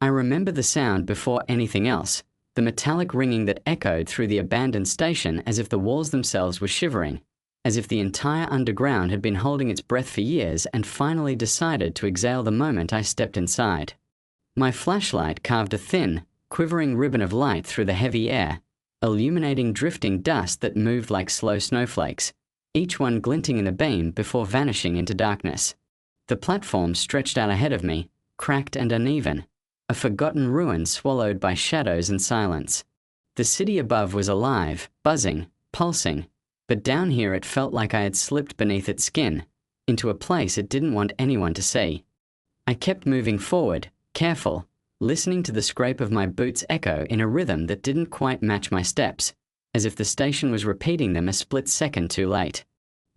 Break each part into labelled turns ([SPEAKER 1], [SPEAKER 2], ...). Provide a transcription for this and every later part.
[SPEAKER 1] I remember the sound before anything else, the metallic ringing that echoed through the abandoned station as if the walls themselves were shivering, as if the entire underground had been holding its breath for years and finally decided to exhale the moment I stepped inside. My flashlight carved a thin, quivering ribbon of light through the heavy air, illuminating drifting dust that moved like slow snowflakes, each one glinting in the beam before vanishing into darkness. The platform stretched out ahead of me, cracked and uneven, a forgotten ruin swallowed by shadows and silence. The city above was alive, buzzing, pulsing, but down here it felt like I had slipped beneath its skin, into a place it didn't want anyone to see. I kept moving forward, careful, listening to the scrape of my boots echo in a rhythm that didn't quite match my steps, as if the station was repeating them a split second too late.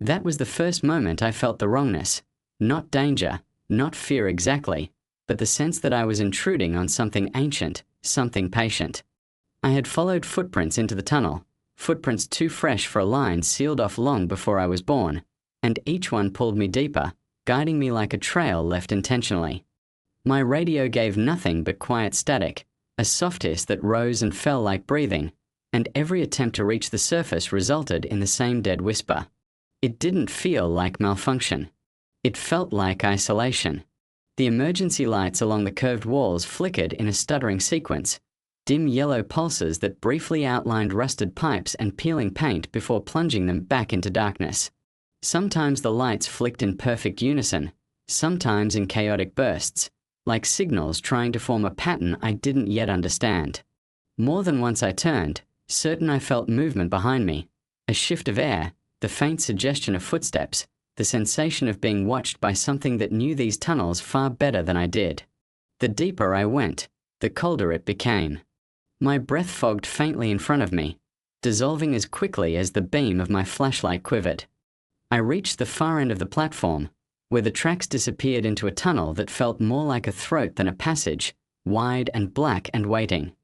[SPEAKER 1] That was the first moment I felt the wrongness, not danger, not fear exactly, but the sense that I was intruding on something ancient, something patient. I had followed footprints into the tunnel, footprints too fresh for a line sealed off long before I was born, and each one pulled me deeper, guiding me like a trail left intentionally. My radio gave nothing but quiet static, a soft hiss that rose and fell like breathing, and every attempt to reach the surface resulted in the same dead whisper. It didn't feel like malfunction. It felt like isolation. The emergency lights along the curved walls flickered in a stuttering sequence, dim yellow pulses that briefly outlined rusted pipes and peeling paint before plunging them back into darkness. Sometimes the lights flicked in perfect unison, sometimes in chaotic bursts, like signals trying to form a pattern I didn't yet understand. More than once I turned, certain I felt movement behind me, a shift of air, the faint suggestion of footsteps, the sensation of being watched by something that knew these tunnels far better than I did. The deeper I went, the colder it became. My breath fogged faintly in front of me, dissolving as quickly as the beam of my flashlight quivered. I reached the far end of the platform, where the tracks disappeared into a tunnel that felt more like a throat than a passage, wide and black and waiting.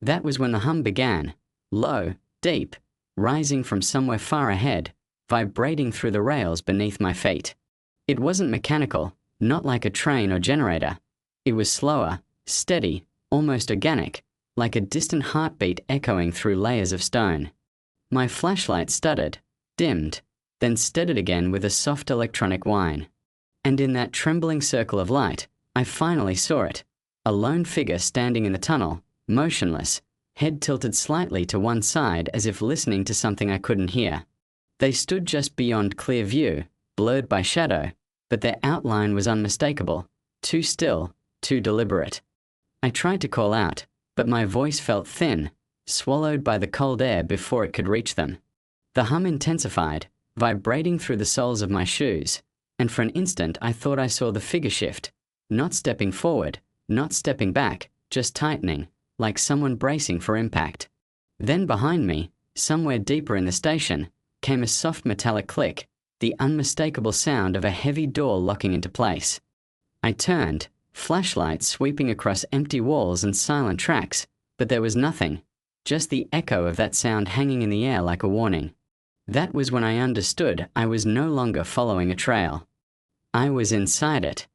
[SPEAKER 1] That was when the hum began, low, deep, rising from somewhere far ahead, vibrating through the rails beneath my feet. It wasn't mechanical, not like a train or generator. It was slower, steady, almost organic, like a distant heartbeat echoing through layers of stone. My flashlight stuttered, dimmed, then steadied again with a soft electronic whine. And in that trembling circle of light, I finally saw it, a lone figure standing in the tunnel, motionless, head tilted slightly to one side as if listening to something I couldn't hear. They stood just beyond clear view, blurred by shadow, but their outline was unmistakable, too still, too deliberate. I tried to call out, but my voice felt thin, swallowed by the cold air before it could reach them. The hum intensified, vibrating through the soles of my shoes, and for an instant I thought I saw the figure shift, not stepping forward, not stepping back, just tightening, like someone bracing for impact. Then behind me, somewhere deeper in the station, came a soft metallic click, the unmistakable sound of a heavy door locking into place. I turned, flashlight sweeping across empty walls and silent tracks, but there was nothing, just the echo of that sound hanging in the air like a warning. That was when I understood I was no longer following a trail. I was inside it,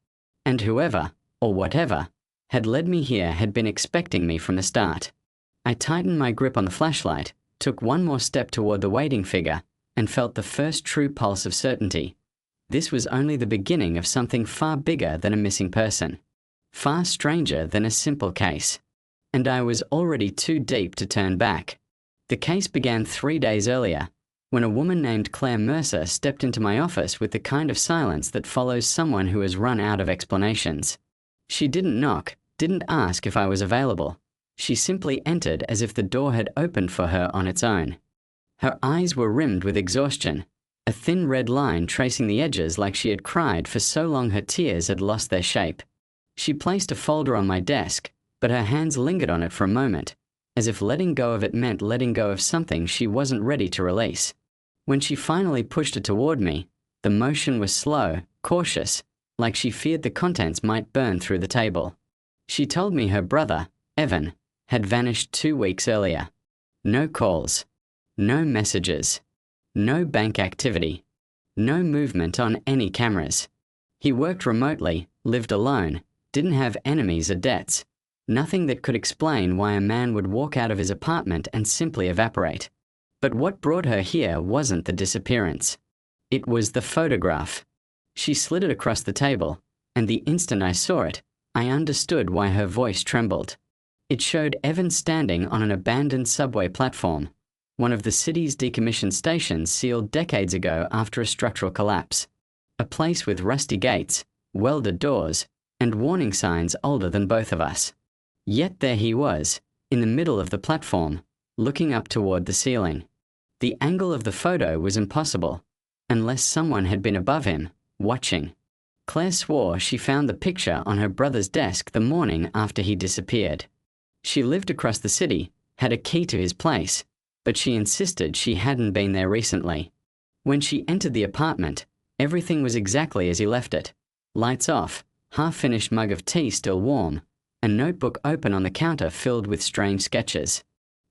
[SPEAKER 1] and whoever, or whatever, had led me here had been expecting me from the start. I tightened my grip on the flashlight, took one more step toward the waiting figure, and felt the first true pulse of certainty. This was only the beginning of something far bigger than a missing person, far stranger than a simple case. And I was already too deep to turn back. The case began 3 days earlier, when a woman named Claire Mercer stepped into my office with the kind of silence that follows someone who has run out of explanations. She didn't knock, didn't ask if I was available. She simply entered as if the door had opened for her on its own. Her eyes were rimmed with exhaustion, a thin red line tracing the edges like she had cried for so long her tears had lost their shape. She placed a folder on my desk, but her hands lingered on it for a moment, as if letting go of it meant letting go of something she wasn't ready to release. When she finally pushed it toward me, the motion was slow, cautious, like she feared the contents might burn through the table. She told me her brother, Evan, had vanished 2 weeks earlier. No calls, no messages, no bank activity, no movement on any cameras. He worked remotely, lived alone, didn't have enemies or debts. Nothing that could explain why a man would walk out of his apartment and simply evaporate. But what brought her here wasn't the disappearance. It was the photograph. She slid it across the table, and the instant I saw it, I understood why her voice trembled. It showed Evan standing on an abandoned subway platform, one of the city's decommissioned stations sealed decades ago after a structural collapse. A place with rusty gates, welded doors, and warning signs older than both of us. Yet there he was, in the middle of the platform, looking up toward the ceiling. The angle of the photo was impossible, unless someone had been above him, watching. Claire swore she found the picture on her brother's desk the morning after he disappeared. She lived across the city, had a key to his place, but she insisted she hadn't been there recently. When she entered the apartment, everything was exactly as he left it. Lights off, half-finished mug of tea still warm, a notebook open on the counter filled with strange sketches.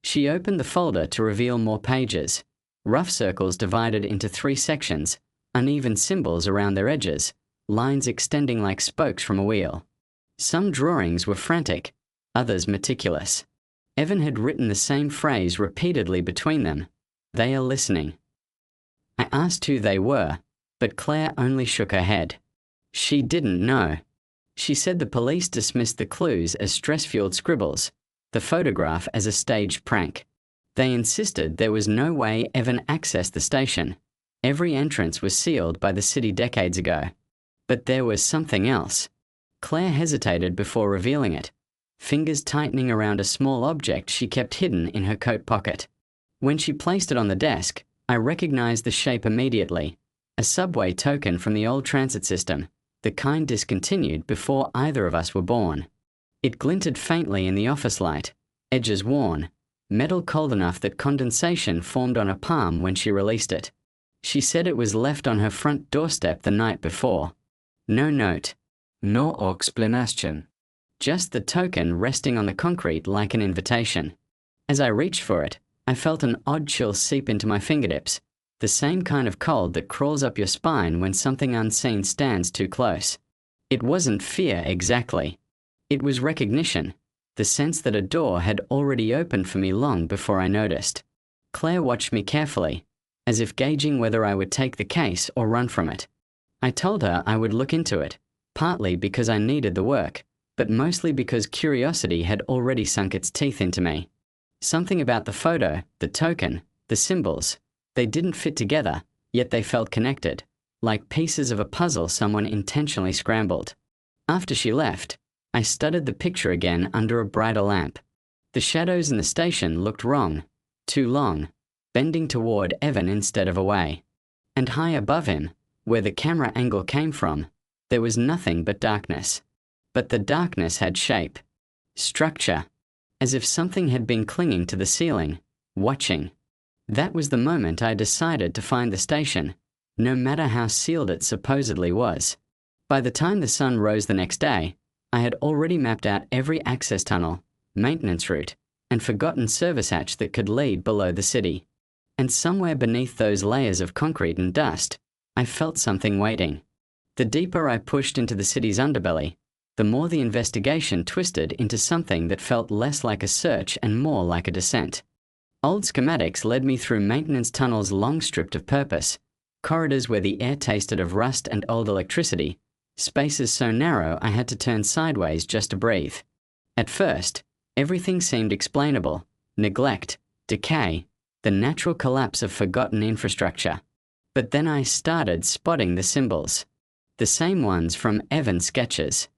[SPEAKER 1] She opened the folder to reveal more pages, rough circles divided into 3 sections, uneven symbols around their edges, lines extending like spokes from a wheel. Some drawings were frantic, others meticulous. Evan had written the same phrase repeatedly between them. They are listening. I asked who they were, but Claire only shook her head. She didn't know. She said the police dismissed the clues as stress-fueled scribbles, the photograph as a staged prank. They insisted there was no way Evan accessed the station. Every entrance was sealed by the city decades ago. But there was something else. Claire hesitated before revealing it, fingers tightening around a small object she kept hidden in her coat pocket. When she placed it on the desk, I recognized the shape immediately, a subway token from the old transit system, the kind discontinued before either of us were born. It glinted faintly in the office light, edges worn, metal cold enough that condensation formed on her palm when she released it. She said it was left on her front doorstep the night before. No note. No explanation. Just the token resting on the concrete like an invitation. As I reached for it, I felt an odd chill seep into my fingertips, the same kind of cold that crawls up your spine when something unseen stands too close. It wasn't fear exactly. It was recognition, the sense that a door had already opened for me long before I noticed. Claire watched me carefully, as if gauging whether I would take the case or run from it. I told her I would look into it, partly because I needed the work, but mostly because curiosity had already sunk its teeth into me. Something about the photo, the token, the symbols, they didn't fit together, yet they felt connected, like pieces of a puzzle someone intentionally scrambled. After she left, I studied the picture again under a brighter lamp. The shadows in the station looked wrong, too long, bending toward Evan instead of away. And high above him, where the camera angle came from, there was nothing but darkness. But the darkness had shape, structure, as if something had been clinging to the ceiling, watching. That was the moment I decided to find the station, no matter how sealed it supposedly was. By the time the sun rose the next day, I had already mapped out every access tunnel, maintenance route, and forgotten service hatch that could lead below the city. And somewhere beneath those layers of concrete and dust, I felt something waiting. The deeper I pushed into the city's underbelly, the more the investigation twisted into something that felt less like a search and more like a descent. Old schematics led me through maintenance tunnels long stripped of purpose, corridors where the air tasted of rust and old electricity, spaces so narrow I had to turn sideways just to breathe. At first, everything seemed explainable: neglect, decay, the natural collapse of forgotten infrastructure. But then I started spotting the symbols. The same ones from Evan's sketches.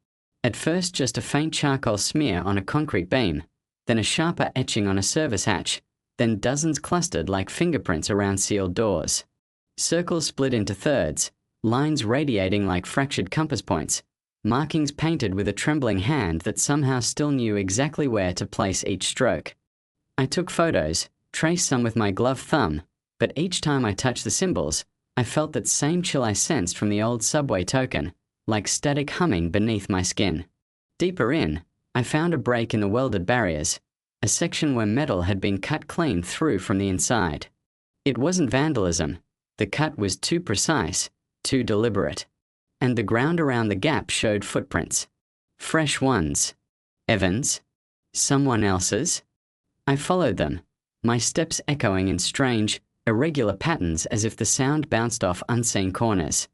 [SPEAKER 1] At first just a faint charcoal smear on a concrete beam, then a sharper etching on a service hatch, then dozens clustered like fingerprints around sealed doors. Circles split into thirds, lines radiating like fractured compass points, markings painted with a trembling hand that somehow still knew exactly where to place each stroke. I took photos, traced some with my gloved thumb, but each time I touched the symbols, I felt that same chill I sensed from the old subway token, like static humming beneath my skin. Deeper in, I found a break in the welded barriers, a section where metal had been cut clean through from the inside. It wasn't vandalism. The cut was too precise, too deliberate. And the ground around the gap showed footprints. Fresh ones. Evan's, Someone else's? I followed them, my steps echoing in strange, irregular patterns as if the sound bounced off unseen corners.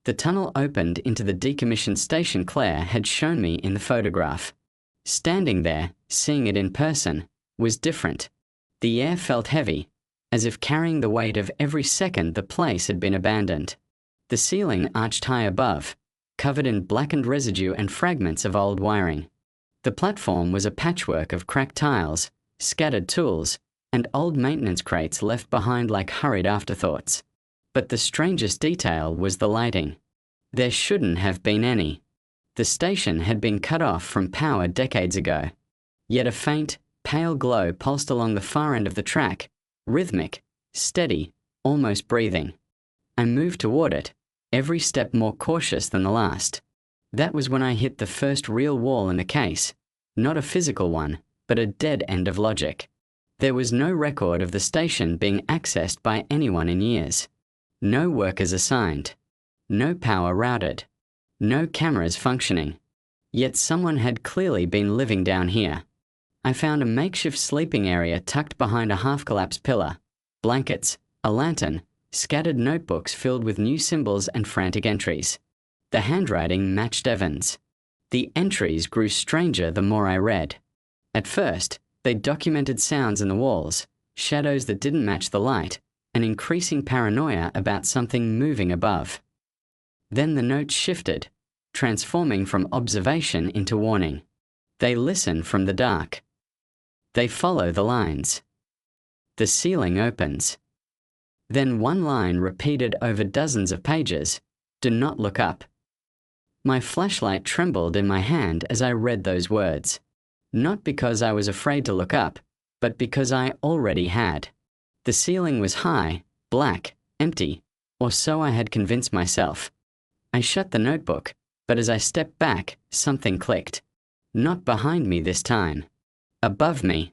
[SPEAKER 1] The tunnel opened into the decommissioned station Claire had shown me in the photograph. Standing there, seeing it in person, was different. The air felt heavy, as if carrying the weight of every second the place had been abandoned. The ceiling arched high above, covered in blackened residue and fragments of old wiring. The platform was a patchwork of cracked tiles, scattered tools, and old maintenance crates left behind like hurried afterthoughts. But the strangest detail was the lighting. There shouldn't have been any. The station had been cut off from power decades ago. Yet a faint, pale glow pulsed along the far end of the track, rhythmic, steady, almost breathing. I moved toward it, every step more cautious than the last. That was when I hit the first real wall in the case, not a physical one, but a dead end of logic. There was no record of the station being accessed by anyone in years. No workers assigned. No power routed. No cameras functioning. Yet someone had clearly been living down here. I found a makeshift sleeping area tucked behind a half-collapsed pillar. Blankets, a lantern, scattered notebooks filled with new symbols and frantic entries. The handwriting matched Evan's. The entries grew stranger the more I read. At first, they documented sounds in the walls, shadows that didn't match the light, and increasing paranoia about something moving above. Then the notes shifted, transforming from observation into warning. They listen from the dark. They follow the lines. The ceiling opens. Then one line repeated over dozens of pages, "Do not look up." My flashlight trembled in my hand as I read those words. Not because I was afraid to look up, but because I already had. The ceiling was high, black, empty, or so I had convinced myself. I shut the notebook, but as I stepped back, something clicked. Not behind me this time. Above me.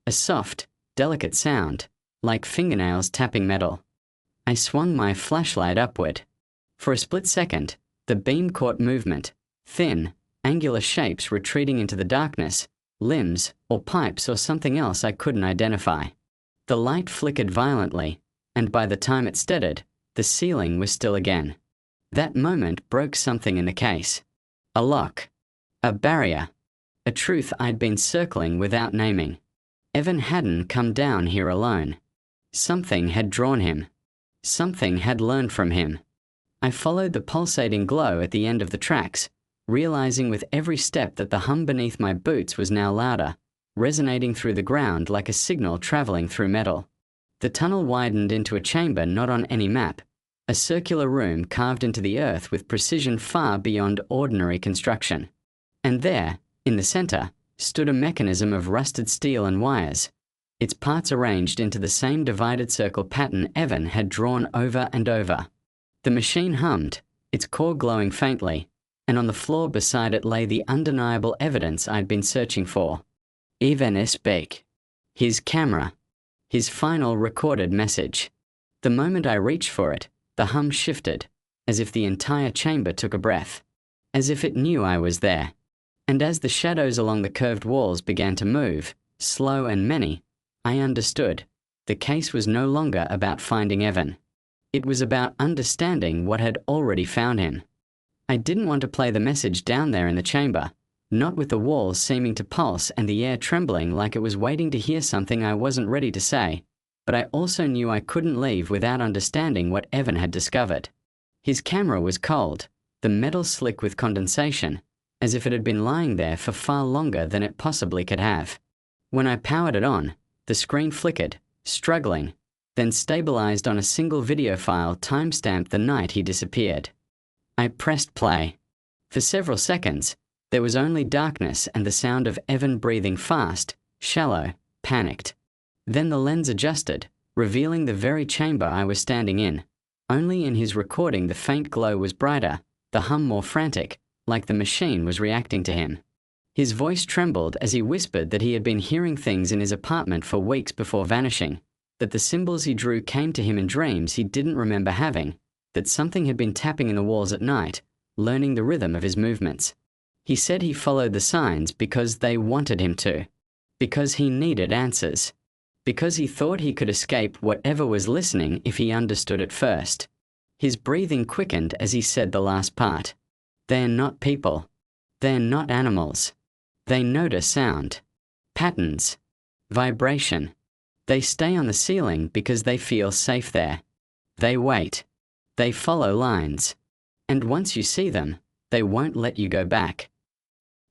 [SPEAKER 1] A soft, delicate sound, like fingernails tapping metal. I swung my flashlight upward. For a split second, the beam caught movement, thin, angular shapes retreating into the darkness, limbs or pipes or something else I couldn't identify. The light flickered violently, and by the time it steadied, the ceiling was still again. That moment broke something in the case. A lock. A barrier. A truth I'd been circling without naming. Evan hadn't come down here alone. Something had drawn him. Something had learned from him. I followed the pulsating glow at the end of the tracks, realizing with every step that the hum beneath my boots was now louder, resonating through the ground like a signal traveling through metal. The tunnel widened into a chamber not on any map, a circular room carved into the earth with precision far beyond ordinary construction. And there, in the center, stood a mechanism of rusted steel and wires, its parts arranged into the same divided circle pattern Evan had drawn over and over. The machine hummed, its core glowing faintly, and on the floor beside it lay the undeniable evidence I'd been searching for. Evan spake. His camera. His final recorded message. The moment I reached for it, the hum shifted, as if the entire chamber took a breath, as if it knew I was there. And as the shadows along the curved walls began to move, slow and many, I understood. The case was no longer about finding Evan. It was about understanding what had already found him. I didn't want to play the message down there in the chamber, not with the walls seeming to pulse and the air trembling like it was waiting to hear something I wasn't ready to say, but I also knew I couldn't leave without understanding what Evan had discovered. His camera was cold, the metal slick with condensation, as if it had been lying there for far longer than it possibly could have. When I powered it on, the screen flickered, struggling, then stabilized on a single video file timestamped the night he disappeared. I pressed play. For several seconds, there was only darkness and the sound of Evan breathing fast, shallow, panicked. Then the lens adjusted, revealing the very chamber I was standing in. Only in his recording the faint glow was brighter, the hum more frantic, like the machine was reacting to him. His voice trembled as he whispered that he had been hearing things in his apartment for weeks before vanishing, that the symbols he drew came to him in dreams he didn't remember having, that something had been tapping in the walls at night, learning the rhythm of his movements. He said he followed the signs because they wanted him to. Because he needed answers. Because he thought he could escape whatever was listening if he understood it first. His breathing quickened as he said the last part. They're not people. They're not animals. They notice sound, patterns, vibration. They stay on the ceiling because they feel safe there. They wait. They follow lines. And once you see them, they won't let you go back.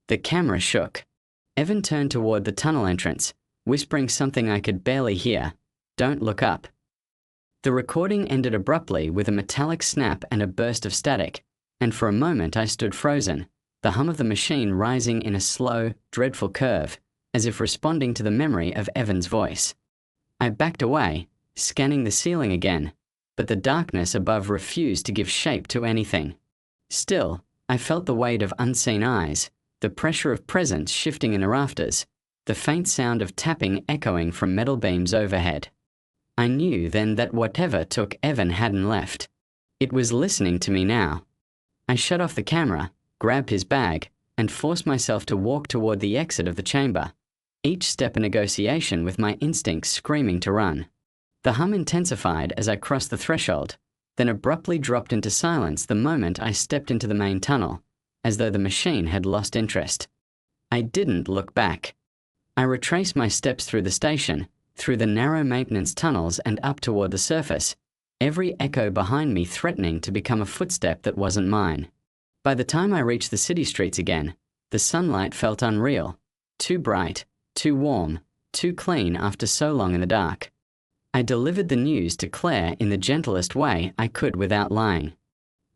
[SPEAKER 1] The camera shook. Evan turned toward the tunnel entrance, whispering something I could barely hear. Don't look up. The recording ended abruptly with a metallic snap and a burst of static, and for a moment I stood frozen, the hum of the machine rising in a slow, dreadful curve, as if responding to the memory of Evan's voice. I backed away, scanning the ceiling again, but the darkness above refused to give shape to anything. Still, I felt the weight of unseen eyes, the pressure of presence shifting in the rafters, the faint sound of tapping echoing from metal beams overhead. I knew then that whatever took Evan hadn't left. It was listening to me now. I shut off the camera, grabbed his bag, and forced myself to walk toward the exit of the chamber, each step a negotiation with my instincts screaming to run. The hum intensified as I crossed the threshold, then abruptly dropped into silence the moment I stepped into the main tunnel, as though the machine had lost interest. I didn't look back. I retraced my steps through the station, through the narrow maintenance tunnels and up toward the surface, every echo behind me threatening to become a footstep that wasn't mine. By the time I reached the city streets again, the sunlight felt unreal, too bright, too warm, too clean after so long in the dark. I delivered the news to Claire in the gentlest way I could without lying.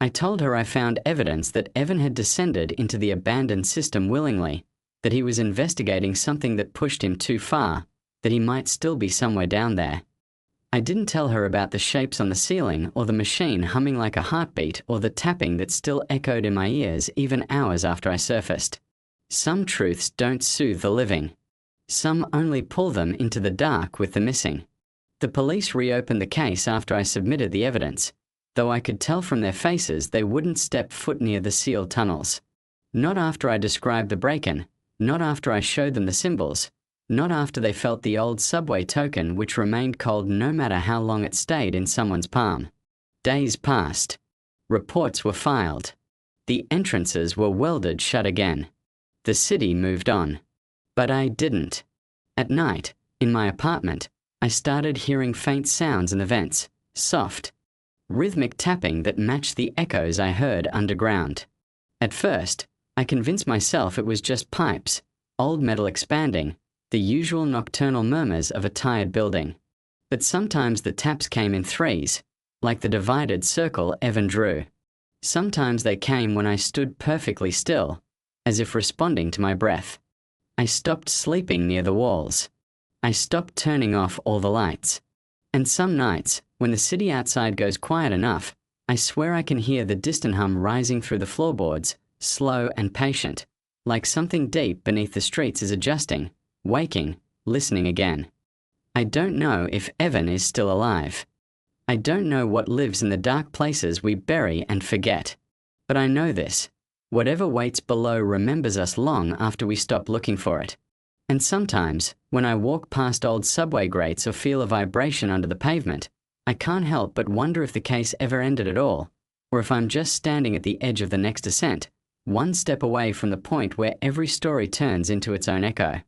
[SPEAKER 1] I told her I found evidence that Evan had descended into the abandoned system willingly, that he was investigating something that pushed him too far, that he might still be somewhere down there. I didn't tell her about the shapes on the ceiling or the machine humming like a heartbeat or the tapping that still echoed in my ears even hours after I surfaced. Some truths don't soothe the living. Some only pull them into the dark with the missing. The police reopened the case after I submitted the evidence, though I could tell from their faces they wouldn't step foot near the sealed tunnels. Not after I described the break-in, not after I showed them the symbols, not after they felt the old subway token which remained cold no matter how long it stayed in someone's palm. Days passed. Reports were filed. The entrances were welded shut again. The city moved on. But I didn't. At night, in my apartment, I started hearing faint sounds in the vents, soft, rhythmic tapping that matched the echoes I heard underground. At first, I convinced myself it was just pipes, old metal expanding, the usual nocturnal murmurs of a tired building. But sometimes the taps came in threes, like the divided circle Evan drew. Sometimes they came when I stood perfectly still, as if responding to my breath. I stopped sleeping near the walls. I stopped turning off all the lights. And some nights, when the city outside goes quiet enough, I swear I can hear the distant hum rising through the floorboards, slow and patient, like something deep beneath the streets is adjusting, waking, listening again. I don't know if Evan is still alive. I don't know what lives in the dark places we bury and forget. But I know this. Whatever waits below remembers us long after we stop looking for it. And sometimes, when I walk past old subway grates or feel a vibration under the pavement, I can't help but wonder if the case ever ended at all, or if I'm just standing at the edge of the next ascent, one step away from the point where every story turns into its own echo.